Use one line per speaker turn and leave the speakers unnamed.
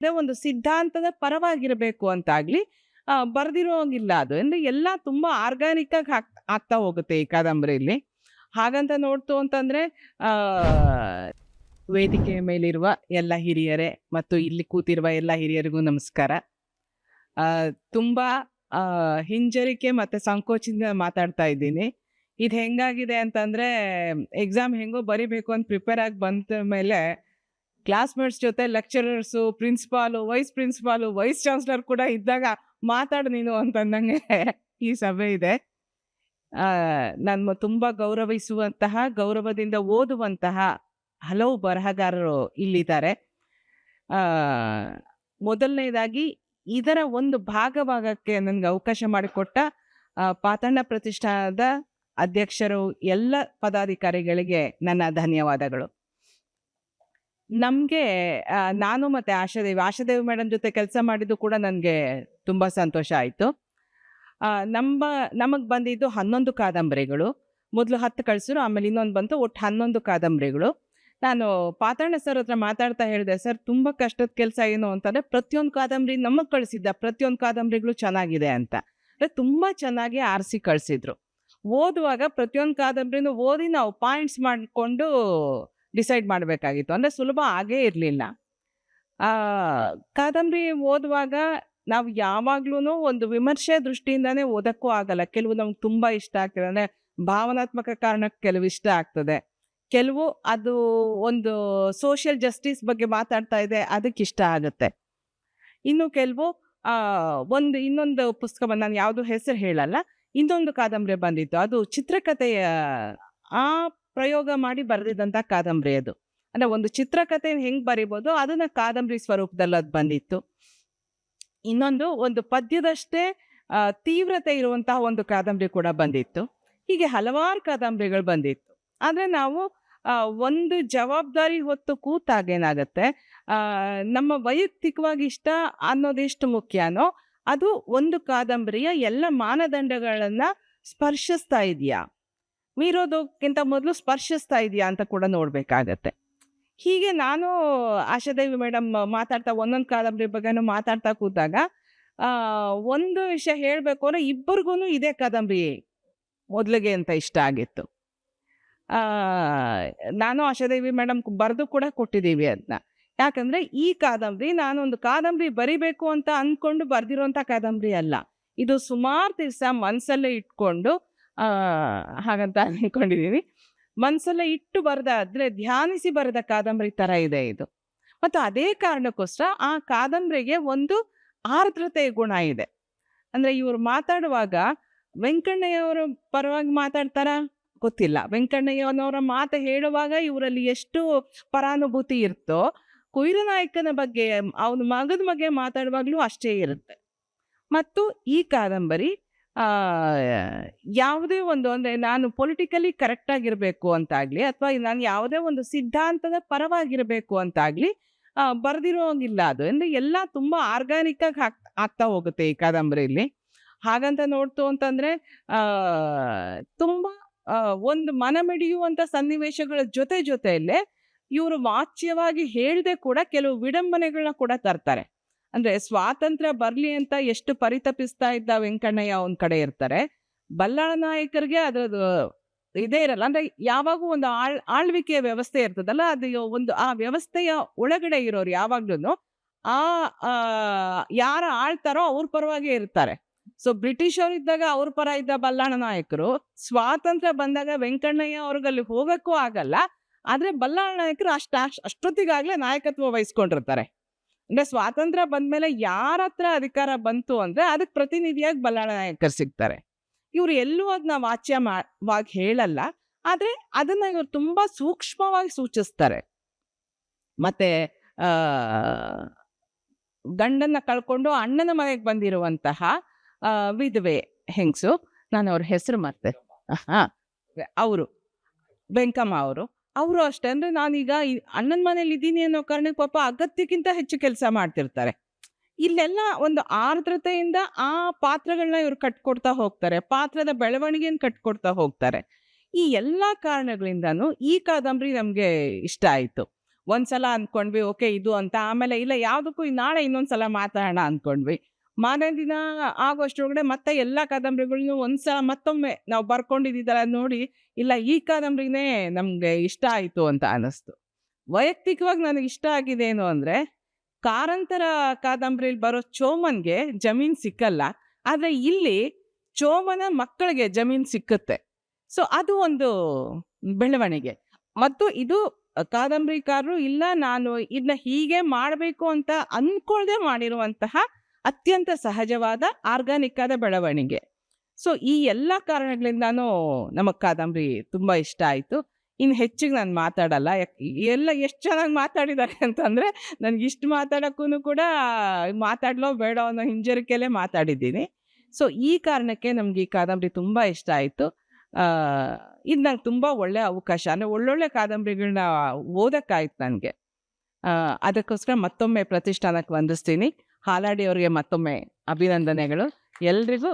ಅದೇ ಒಂದು ಸಿದ್ಧಾಂತದ ಪರವಾಗಿರಬೇಕು ಅಂತಾಗ್ಲಿ ಬರ್ದಿರೋಂಗಿಲ್ಲ ಅದು. ಅಂದ್ರೆ ಎಲ್ಲ ತುಂಬಾ ಆರ್ಗಾನಿಕ್ ಆಗಿ ಆಗ್ತಾ ಹೋಗುತ್ತೆ ಈ ಕಾದಂಬರಿಯಲ್ಲಿ. ಹಾಗಂತ ನೋಡ್ತು ಅಂತಂದ್ರೆ ಆ ವೇದಿಕೆಯ ಮೇಲಿರುವ ಎಲ್ಲ ಹಿರಿಯರೇ ಮತ್ತು ಇಲ್ಲಿ ಕೂತಿರುವ ಎಲ್ಲ ಹಿರಿಯರಿಗೂ ನಮಸ್ಕಾರ. ತುಂಬಾ ಹಿಂಜರಿಕೆ ಮತ್ತೆ ಸಂಕೋಚದಿಂದ ಮಾತಾಡ್ತಾ ಇದ್ದೀನಿ. ಇದು ಹೆಂಗಾಗಿದೆ ಅಂತಂದ್ರೆ ಎಕ್ಸಾಮ್ ಹೆಂಗೋ ಬರಿಬೇಕು ಅಂತ ಪ್ರಿಪೇರ್ ಆಗಿ ಬಂದ ಮೇಲೆ ಕ್ಲಾಸ್ಮೇಟ್ಸ್ ಜೊತೆ ಲೆಕ್ಚರರ್ಸು, ಪ್ರಿನ್ಸಿಪಾಲು, ವೈಸ್ ಚಾನ್ಸಲರ್ ಕೂಡ ಇದ್ದಾಗ ಮಾತಾಡು ನೀನು ಅಂತಂದಂಗೆ ಈ ಸಭೆ ಇದೆ. ನಾನು ತುಂಬ ಗೌರವಿಸುವಂತಹ, ಗೌರವದಿಂದ ಓದುವಂತಹ ಹಲವು ಬರಹಗಾರರು ಇಲ್ಲಿದ್ದಾರೆ. ಮೊದಲನೇದಾಗಿ ಇದರ ಒಂದು ಭಾಗಕ್ಕೆ ನನಗೆ ಅವಕಾಶ ಮಾಡಿಕೊಟ್ಟ ಪಾತಣ್ಣ ಪ್ರತಿಷ್ಠಾನದ ಅಧ್ಯಕ್ಷರು, ಎಲ್ಲ ಪದಾಧಿಕಾರಿಗಳಿಗೆ ನನ್ನ ಧನ್ಯವಾದಗಳು. ನಮಗೆ ನಾನು ಮತ್ತು ಆಶಾದೇವಿ ಮೇಡಮ್ ಜೊತೆ ಕೆಲಸ ಮಾಡಿದ್ದು ಕೂಡ ನನಗೆ ತುಂಬ ಸಂತೋಷ ಆಯಿತು. ನಮಗೆ ಬಂದಿದ್ದು 11 ಕಾದಂಬರಿಗಳು. ಮೊದಲು 10 ಕಳಿಸಿದ್ರು, ಆಮೇಲೆ ಇನ್ನೊಂದು ಬಂತು, ಒಟ್ಟು 11 ಕಾದಂಬರಿಗಳು. ನಾನು ಪಾತಣ್ಣ ಸರ್ ಹತ್ರ ಮಾತಾಡ್ತಾ ಹೇಳಿದೆ, ಸರ್ ತುಂಬ ಕಷ್ಟದ ಕೆಲಸ ಏನು ಅಂತಂದರೆ ಪ್ರತಿಯೊಂದು ಕಾದಂಬರಿ ನಮಗೆ ಕಳಿಸಿದ್ದ ಪ್ರತಿಯೊಂದು ಕಾದಂಬರಿಗಳು ಚೆನ್ನಾಗಿದೆ ಅಂತ. ಅಂದರೆ ತುಂಬ ಚೆನ್ನಾಗಿ ಆರಿಸಿ ಕಳಿಸಿದ್ರು. ಓದುವಾಗ ಪ್ರತಿಯೊಂದು ಕಾದಂಬರಿನೂ ಓದಿ ನಾವು ಪಾಯಿಂಟ್ಸ್ ಮಾಡಿಕೊಂಡು ಡಿಸೈಡ್ ಮಾಡಬೇಕಾಗಿತ್ತು. ಅಂದರೆ ಸುಲಭ ಆಗೇ ಇರಲಿಲ್ಲ. ಕಾದಂಬರಿ ಓದುವಾಗ ನಾವು ಯಾವಾಗ್ಲೂ ಒಂದು ವಿಮರ್ಶೆ ದೃಷ್ಟಿಯಿಂದನೇ ಓದಕ್ಕೂ ಆಗಲ್ಲ. ಕೆಲವು ನಮ್ಗೆ ತುಂಬ ಇಷ್ಟ ಆಗ್ತದೆ, ಅಂದರೆ ಭಾವನಾತ್ಮಕ ಕಾರಣಕ್ಕೆ ಕೆಲವು ಇಷ್ಟ ಆಗ್ತದೆ, ಕೆಲವು ಅದು ಒಂದು ಸೋಷಿಯಲ್ ಜಸ್ಟಿಸ್ ಬಗ್ಗೆ ಮಾತಾಡ್ತಾ ಇದೆ ಅದಕ್ಕೆ ಇಷ್ಟ ಆಗುತ್ತೆ. ಇನ್ನು ಕೆಲವು ಇನ್ನೊಂದು ಪುಸ್ತಕ ನಾನು ಯಾವುದು ಹೆಸರು ಹೇಳಲ್ಲ, ಇನ್ನೊಂದು ಕಾದಂಬರಿ ಬಂದಿತ್ತು, ಅದು ಚಿತ್ರಕಥೆಯ ಪ್ರಯೋಗ ಮಾಡಿ ಬರೆದಿದ್ದಂಥ ಕಾದಂಬರಿ ಅದು. ಅಂದರೆ ಒಂದು ಚಿತ್ರಕಥೆ ಹೆಂಗೆ ಬರಿಬೋದು ಅದನ್ನು ಕಾದಂಬರಿ ಸ್ವರೂಪದಲ್ಲಿ ಅದು ಬಂದಿತ್ತು. ಇನ್ನೊಂದು ಒಂದು ಪದ್ಯದಷ್ಟೇ ತೀವ್ರತೆ ಇರುವಂತಹ ಒಂದು ಕಾದಂಬರಿ ಕೂಡ ಬಂದಿತ್ತು. ಹೀಗೆ ಹಲವಾರು ಕಾದಂಬರಿಗಳು ಬಂದಿತ್ತು. ಆದರೆ ನಾವು ಒಂದು ಜವಾಬ್ದಾರಿ ಹೊತ್ತು ಕೂತಾಗೇನಾಗತ್ತೆ, ನಮ್ಮ ವೈಯಕ್ತಿಕವಾಗಿ ಇಷ್ಟ ಅನ್ನೋದೆಷ್ಟು ಮುಖ್ಯನೋ ಅದು ಒಂದು ಕಾದಂಬರಿಯ ಎಲ್ಲ ಮಾನದಂಡಗಳನ್ನು ಸ್ಪರ್ಶಿಸ್ತಾ ಇದೆಯಾ, ಮೀರೋದಕ್ಕಿಂತ ಮೊದಲು ಸ್ಪರ್ಶಿಸ್ತಾ ಇದೆಯಾ ಅಂತ ಕೂಡ ನೋಡಬೇಕಾಗತ್ತೆ. ಹೀಗೆ ನಾನು ಆಶಾದೇವಿ ಮೇಡಮ್ ಮಾತಾಡ್ತಾ ಒಂದೊಂದು ಕಾದಂಬರಿ ಬಗ್ಗೆನೂ ಮಾತಾಡ್ತಾ ಕೂತಾಗ ಒಂದು ವಿಷಯ ಹೇಳಬೇಕು ಅಂದರೆ ಇಬ್ಬರಿಗೂ ಇದೇ ಕಾದಂಬರಿ ಮೊದಲಿಗೆ ಅಂತ ಇಷ್ಟ ಆಗಿತ್ತು. ನಾನು ಆಶಾದೇವಿ ಮೇಡಮ್ ಬರೆದು ಕೂಡ ಕೊಟ್ಟಿದ್ದೀವಿ ಅದನ್ನ. ಯಾಕಂದರೆ ಈ ಕಾದಂಬರಿ ನಾನೊಂದು ಕಾದಂಬರಿ ಬರಿಬೇಕು ಅಂತ ಅಂದ್ಕೊಂಡು ಬರೆದಿರೋಂಥ ಕಾದಂಬರಿ ಅಲ್ಲ. ಇದು ಸುಮಾರು ದಿವಸ ಮನಸ್ಸಲ್ಲೇ ಇಟ್ಕೊಂಡು ಹಾಗಂತ ಅಂದ್ಕೊಂಡಿದ್ದೀನಿ. ಮನಸ್ಸಲ್ಲೇ ಇಟ್ಟು ಬರೆದಾದರೆ ಧ್ಯಾನಿಸಿ ಬರೆದ ಕಾದಂಬರಿ ಥರ ಇದೆ ಇದು. ಮತ್ತು ಅದೇ ಕಾರಣಕ್ಕೋಸ್ಕರ ಆ ಕಾದಂಬರಿಗೆ ಒಂದು ಆರ್ದ್ರತೆಯ ಗುಣ ಇದೆ. ಅಂದರೆ ಇವರು ಮಾತಾಡುವಾಗ ವೆಂಕಣ್ಣಯ್ಯನವರ ಪರವಾಗಿ ಮಾತಾಡ್ತಾರಾ ಗೊತ್ತಿಲ್ಲ, ವೆಂಕಣ್ಣಯ್ಯನವರ ಮಾತು ಹೇಳುವಾಗ ಇವರಲ್ಲಿ ಎಷ್ಟು ಪರಾನುಭೂತಿ ಇರುತ್ತೋ, ಕುಯಿರನಾಯಕನ ಬಗ್ಗೆ ಅವನ ಮಗದ ಬಗ್ಗೆ ಮಾತಾಡುವಾಗಲೂ ಅಷ್ಟೇ ಇರುತ್ತೆ. ಮತ್ತು ಈ ಕಾದಂಬರಿ ಯಾವುದೇ ಒಂದು, ಅಂದರೆ ನಾನು ಪೊಲಿಟಿಕಲಿ ಕರೆಕ್ಟಾಗಿರಬೇಕು ಅಂತಾಗಲಿ ಅಥವಾ ನಾನು ಯಾವುದೇ ಒಂದು ಸಿದ್ಧಾಂತದ ಪರವಾಗಿರಬೇಕು ಅಂತಾಗಲಿ ಬರ್ದಿರೋಂಗಿಲ್ಲ ಅದು. ಅಂದರೆ ಎಲ್ಲ ತುಂಬ ಆರ್ಗಾನಿಕ್ ಆಗಿ ಆಗ್ತಾ ಹೋಗುತ್ತೆ ಈ ಕಾದಂಬರಿಯಲ್ಲಿ. ಹಾಗಂತ ನೋಡ್ತು ಅಂತಂದರೆ ತುಂಬ ಒಂದು ಮನಮಿಡಿಯುವಂಥ ಸನ್ನಿವೇಶಗಳ ಜೊತೆಯಲ್ಲೇ ಇವರು ವಾಚ್ಯವಾಗಿ ಹೇಳದೆ ಕೂಡ ಕೆಲವು ವಿಡಂಬನೆಗಳನ್ನ ಕೂಡ ತರ್ತಾರೆ. ಅಂದರೆ ಸ್ವಾತಂತ್ರ್ಯ ಬರಲಿ ಅಂತ ಎಷ್ಟು ಪರಿತಪಿಸ್ತಾ ಇದ್ದ ವೆಂಕಣ್ಣಯ್ಯ ಒಂದು ಕಡೆ ಇರ್ತಾರೆ, ಬಲ್ಲಾಳ ನಾಯಕರಿಗೆ ಅದರದ್ದು ಇದೇ ಇರಲ್ಲ. ಅಂದರೆ ಯಾವಾಗೂ ಒಂದು ಆಳ್ವಿಕೆಯ ವ್ಯವಸ್ಥೆ ಇರ್ತದಲ್ಲ, ಅದು ಒಂದು ಆ ವ್ಯವಸ್ಥೆಯ ಒಳಗಡೆ ಇರೋರು ಯಾವಾಗ್ಲೂ ಯಾರು ಆಳ್ತಾರೋ ಅವ್ರ ಪರವಾಗೇ ಇರ್ತಾರೆ. ಸೊ ಬ್ರಿಟಿಷರು ಇದ್ದಾಗ ಅವ್ರ ಪರ ಇದ್ದ ಬಲ್ಲಾಳ ನಾಯಕರು, ಸ್ವಾತಂತ್ರ್ಯ ಬಂದಾಗ ವೆಂಕಣ್ಣಯ್ಯ ಅವ್ರಿಗಲ್ಲಿ ಹೋಗೋಕ್ಕೂ ಆಗಲ್ಲ, ಆದರೆ ಬಲ್ಲಾಳ ನಾಯಕರು ಅಷ್ಟೊತ್ತಿಗಾಗಲೇ ನಾಯಕತ್ವ ವಹಿಸ್ಕೊಂಡಿರ್ತಾರೆ. ಅಂದರೆ ಸ್ವಾತಂತ್ರ್ಯ ಬಂದಮೇಲೆ ಯಾರ ಹತ್ರ ಅಧಿಕಾರ ಬಂತು ಅಂದರೆ ಅದಕ್ಕೆ ಪ್ರತಿನಿಧಿಯಾಗಿ ಬಲ್ಲಾಳ ನಾಯಕರು ಸಿಗ್ತಾರೆ. ಇವರು ಎಲ್ಲೂ ಅದನ್ನ ವಾಚ್ಯವಾಗಿ ಹೇಳಲ್ಲ, ಆದರೆ ಅದನ್ನು ಇವರು ತುಂಬ ಸೂಕ್ಷ್ಮವಾಗಿ ಸೂಚಿಸ್ತಾರೆ. ಮತ್ತು ಗಂಡನ್ನ ಕಳ್ಕೊಂಡು ಅಣ್ಣನ ಮನೆಗೆ ಬಂದಿರುವಂತಹ ವಿಧವೆ ಹೆಂಗಸು, ನಾನು ಅವ್ರ ಹೆಸರು ಮತ್ತೆ ಅವರು ವೆಂಕಮ್ಮ ಅವರು ಅಷ್ಟೇ. ಅಂದರೆ ನಾನೀಗ ಅಣ್ಣನ ಮನೇಲಿ ಇದ್ದೀನಿ ಅನ್ನೋ ಕಾರಣಕ್ಕೆ ಪಾಪ ಅಗತ್ಯಕ್ಕಿಂತ ಹೆಚ್ಚು ಕೆಲಸ ಮಾಡ್ತಿರ್ತಾರೆ. ಇಲ್ಲೆಲ್ಲ ಒಂದು ಆರ್ದ್ರತೆಯಿಂದ ಆ ಪಾತ್ರಗಳನ್ನ ಇವರು ಕಟ್ಕೊಡ್ತಾ ಹೋಗ್ತಾರೆ, ಪಾತ್ರದ ಬೆಳವಣಿಗೆಯನ್ನು ಕಟ್ಕೊಡ್ತಾ ಹೋಗ್ತಾರೆ. ಈ ಎಲ್ಲ ಕಾರಣಗಳಿಂದನೂ ಈ ಕಾದಂಬರಿ ನಮಗೆ ಇಷ್ಟ ಆಯಿತು. ಒಂದ್ಸಲ ಅಂದ್ಕೊಂಡ್ವಿ ಓಕೆ ಇದು ಅಂತ. ಆಮೇಲೆ ಇಲ್ಲ ಯಾವುದಕ್ಕೂ ನಾಳೆ ಇನ್ನೊಂದ್ಸಲ ಮಾತಾಡೋಣ ಅಂದ್ಕೊಂಡ್ವಿ. ಮಾರನೇ ದಿನ ಆಗೋಷ್ಟ್ರೊಳಗಡೆ ಮತ್ತೆ ಎಲ್ಲಾ ಕಾದಂಬರಿಗಳ್ನು ಒಂದ್ಸಲ ಮತ್ತೊಮ್ಮೆ ನಾವು ಬರ್ಕೊಂಡಿದ್ದಿದ್ದೆಲ್ಲ ನೋಡಿ, ಇಲ್ಲ ಈ ಕಾದಂಬರಿನೇ ನಮ್ಗೆ ಇಷ್ಟ ಆಯ್ತು ಅಂತ ಅನಿಸ್ತು. ವೈಯಕ್ತಿಕವಾಗಿ ನನಗೆ ಇಷ್ಟ ಆಗಿದೆ ಏನು ಅಂದ್ರೆ, ಕಾರಂತರ ಕಾದಂಬರಿಲಿ ಬರೋ ಚೋಮನ್‌ಗೆ ಜಮೀನ್ ಸಿಕ್ಕಲ್ಲ. ಆದ್ರೆ ಇಲ್ಲಿ ಚೋಮನ ಮಕ್ಕಳಿಗೆ ಜಮೀನ್ ಸಿಕ್ಕುತ್ತೆ. ಸೊ ಅದು ಒಂದು ಬೆಳವಣಿಗೆ. ಮತ್ತು ಇದು ಕಾದಂಬರಿಕಾರರು ಇಲ್ಲ ನಾನು ಇದನ್ನ ಹೀಗೆ ಮಾಡಬೇಕು ಅಂತ ಅಂದ್ಕೊಳ್ದೆ ಮಾಡಿರುವಂತಹ ಅತ್ಯಂತ ಸಹಜವಾದ ಆರ್ಗಾನಿಕ್ ಆದ ಬೆಳವಣಿಗೆ. ಸೊ ಈ ಎಲ್ಲ ಕಾರಣಗಳಿಂದಾನು ನಮಗ್ ಕಾದಂಬರಿ ತುಂಬಾ ಇಷ್ಟ ಆಯ್ತು. ಇನ್ನು ಹೆಚ್ಚಿಗೆ ನಾನು ಮಾತಾಡಲ್ಲ. ಎಲ್ಲ ಎಷ್ಟು ಚೆನ್ನಾಗಿ ಮಾತಾಡಿದ್ದಾರೆ ಅಂತಂದ್ರೆ ನನ್ಗೆ ಇಷ್ಟು ಮಾತಾಡಕ್ಕೂ ಕೂಡ ಮಾತಾಡ್ಲೋ ಬೇಡೋ ಅನ್ನೋ ಹಿಂಜರಿಕೆಯಲ್ಲೇ ಮಾತಾಡಿದ್ದೀನಿ. ಸೊ ಈ ಕಾರಣಕ್ಕೆ ನಮ್ಗೆ ಈ ಕಾದಂಬರಿ ತುಂಬಾ ಇಷ್ಟ ಆಯ್ತು. ಇದು ನಂಗೆ ತುಂಬಾ ಒಳ್ಳೆ ಅವಕಾಶ. ಅಂದ್ರೆ ಒಳ್ಳೊಳ್ಳೆ ಕಾದಂಬರಿಗಳನ್ನ ಓದಕ್ಕಾಯ್ತು ನನಗೆ. ಅದಕ್ಕೋಸ್ಕರ ಮತ್ತೊಮ್ಮೆ ಪ್ರತಿಷ್ಠಾನಕ್ಕೆ ವಂದಿಸ್ತೀನಿ. ಹಾಲಾಡಿ ಅವರಿಗೆ ಮತ್ತೊಮ್ಮೆ ಅಭಿನಂದನೆಗಳು. ಎಲ್ರಿಗೂ